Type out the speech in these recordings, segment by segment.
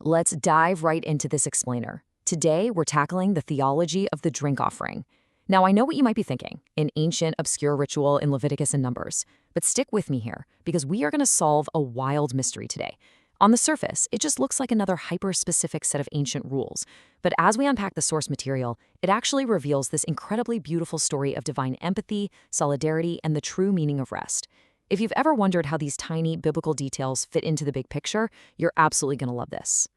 let's dive right into this explainer. Today, we're tackling the theology of the drink offering. Now, I know what you might be thinking, an ancient, obscure ritual in Leviticus and Numbers. But stick with me here, because we are going to solve a wild mystery today. On the surface, it just looks like another hyper-specific set of ancient rules. But as we unpack the source material, it actually reveals this incredibly beautiful story of divine empathy, solidarity, and the true meaning of rest. If you've ever wondered how these tiny biblical details fit into the big picture, you're absolutely going to love this.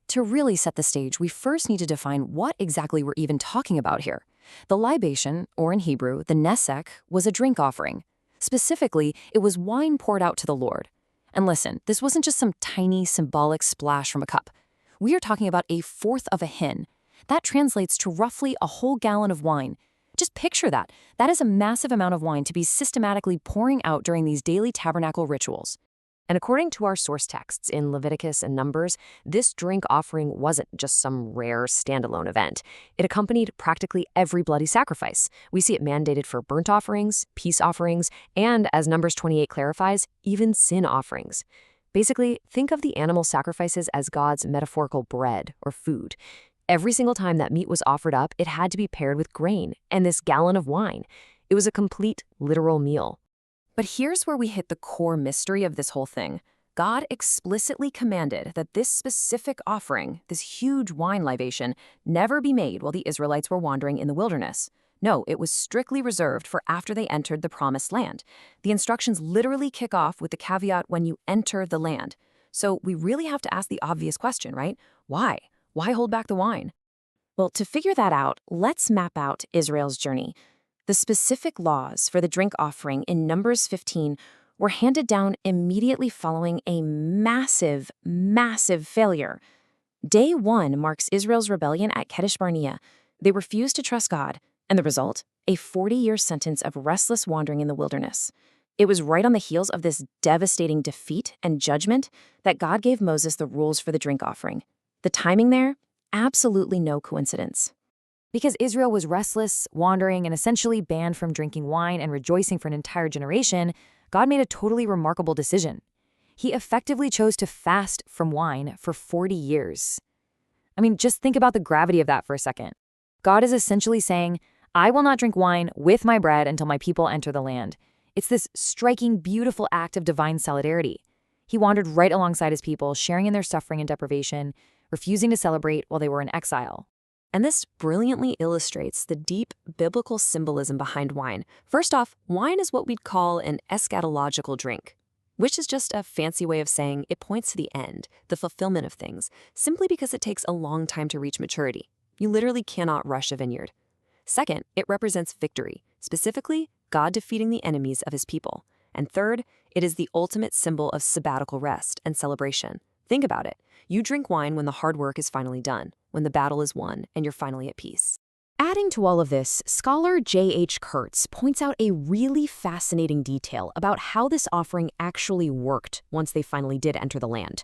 To really set the stage, we first need to define what exactly we're even talking about here. The libation, or in Hebrew, the nesek, was a drink offering. Specifically, it was wine poured out to the Lord. And listen, this wasn't just some tiny symbolic splash from a cup. We are talking about a fourth of a hin. That translates to roughly a whole gallon of wine. Just picture that. That is a massive amount of wine to be systematically pouring out during these daily tabernacle rituals. And according to our source texts in Leviticus and Numbers, this drink offering wasn't just some rare standalone event. It accompanied practically every bloody sacrifice. We see it mandated for burnt offerings, peace offerings, and, as Numbers 28 clarifies, even sin offerings. Basically, think of the animal sacrifices as God's metaphorical bread or food. Every single time that meat was offered up, it had to be paired with grain and this gallon of wine. It was a complete, literal meal. But here's where we hit the core mystery of this whole thing. God explicitly commanded that this specific offering, this huge wine libation, never be made while the Israelites were wandering in the wilderness. No, it was strictly reserved for after they entered the promised land. The instructions literally kick off with the caveat when you enter the land. So we really have to ask the obvious question, right? Why? Why hold back the wine? Well, to figure that out, let's map out Israel's journey. The specific laws for the drink offering in Numbers 15 were handed down immediately following a massive, massive failure. Day 1 marks Israel's rebellion at Kadesh Barnea. They refused to trust God, and the result? A 40-year sentence of restless wandering in the wilderness. It was right on the heels of this devastating defeat and judgment that God gave Moses the rules for the drink offering. The timing there? Absolutely no coincidence. Because Israel was restless, wandering, and essentially banned from drinking wine and rejoicing for an entire generation, God made a totally remarkable decision. He effectively chose to fast from wine for 40 years. I mean, just think about the gravity of that for a second. God is essentially saying, I will not drink wine with my bread until my people enter the land. It's this striking, beautiful act of divine solidarity. He wandered right alongside his people, sharing in their suffering and deprivation, refusing to celebrate while they were in exile. And this brilliantly illustrates the deep biblical symbolism behind wine. First off, wine is what we'd call an eschatological drink, which is just a fancy way of saying it points to the end, the fulfillment of things, simply because it takes a long time to reach maturity. You literally cannot rush a vineyard. Second, it represents victory, specifically God defeating the enemies of his people. And third, it is the ultimate symbol of sabbatical rest and celebration. Think about it. You drink wine when the hard work is finally done, when the battle is won, and you're finally at peace. Adding to all of this, scholar J.H. Kurtz points out a really fascinating detail about how this offering actually worked once they finally did enter the land.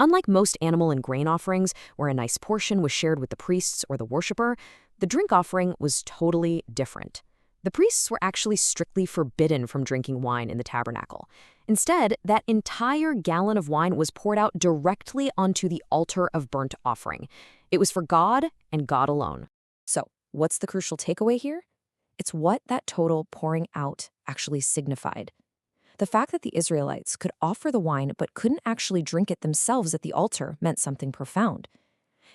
Unlike most animal and grain offerings, where a nice portion was shared with the priests or the worshiper, the drink offering was totally different. The priests were actually strictly forbidden from drinking wine in the tabernacle. Instead, that entire gallon of wine was poured out directly onto the altar of burnt offering. It was for God and God alone. So, what's the crucial takeaway here? It's what that total pouring out actually signified. The fact that the Israelites could offer the wine but couldn't actually drink it themselves at the altar meant something profound.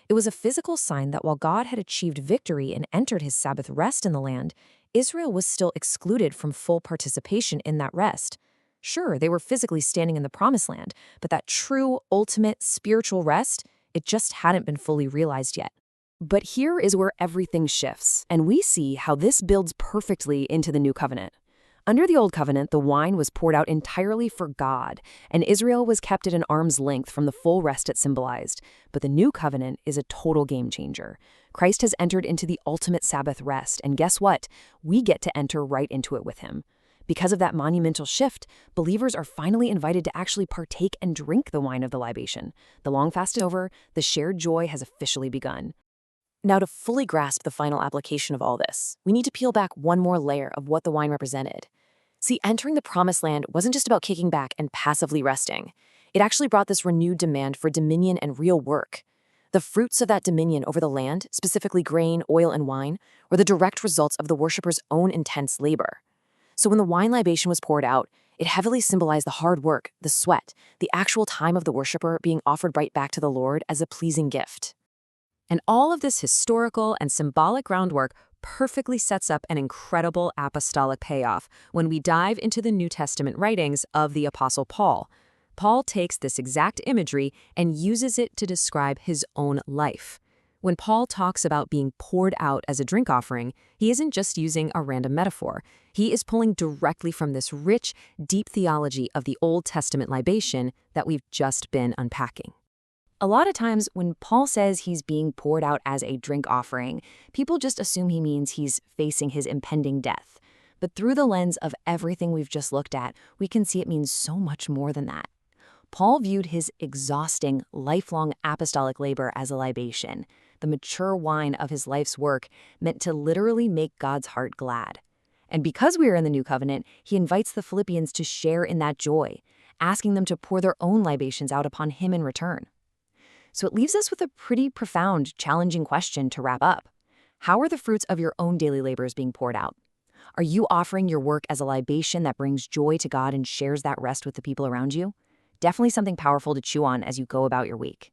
It was a physical sign that while God had achieved victory and entered his Sabbath rest in the land, Israel was still excluded from full participation in that rest. Sure, they were physically standing in the promised land, but that true, ultimate spiritual rest, it just hadn't been fully realized yet. But here is where everything shifts, and we see how this builds perfectly into the new covenant. Under the old covenant, the wine was poured out entirely for God, and Israel was kept at an arm's length from the full rest it symbolized. But the new covenant is a total game changer. Christ has entered into the ultimate Sabbath rest, and guess what? We get to enter right into it with him. Because of that monumental shift, believers are finally invited to actually partake and drink the wine of the libation. The long fast is over, the shared joy has officially begun. Now, to fully grasp the final application of all this, we need to peel back one more layer of what the wine represented. See, entering the promised land wasn't just about kicking back and passively resting. It actually brought this renewed demand for dominion and real work. The fruits of that dominion over the land, specifically grain, oil, and wine, were the direct results of the worshippers' own intense labor. So when the wine libation was poured out, it heavily symbolized the hard work, the sweat, the actual time of the worshipper being offered right back to the Lord as a pleasing gift. And all of this historical and symbolic groundwork perfectly sets up an incredible apostolic payoff when we dive into the New Testament writings of the Apostle Paul. Paul takes this exact imagery and uses it to describe his own life. When Paul talks about being poured out as a drink offering, he isn't just using a random metaphor. He is pulling directly from this rich, deep theology of the Old Testament libation that we've just been unpacking. A lot of times when Paul says he's being poured out as a drink offering, people just assume he means he's facing his impending death. But through the lens of everything we've just looked at, we can see it means so much more than that. Paul viewed his exhausting, lifelong apostolic labor as a libation, the mature wine of his life's work meant to literally make God's heart glad. And because we are in the New Covenant, he invites the Philippians to share in that joy, asking them to pour their own libations out upon him in return. So it leaves us with a pretty profound, challenging question to wrap up. How are the fruits of your own daily labors being poured out? Are you offering your work as a libation that brings joy to God and shares that rest with the people around you? Definitely something powerful to chew on as you go about your week.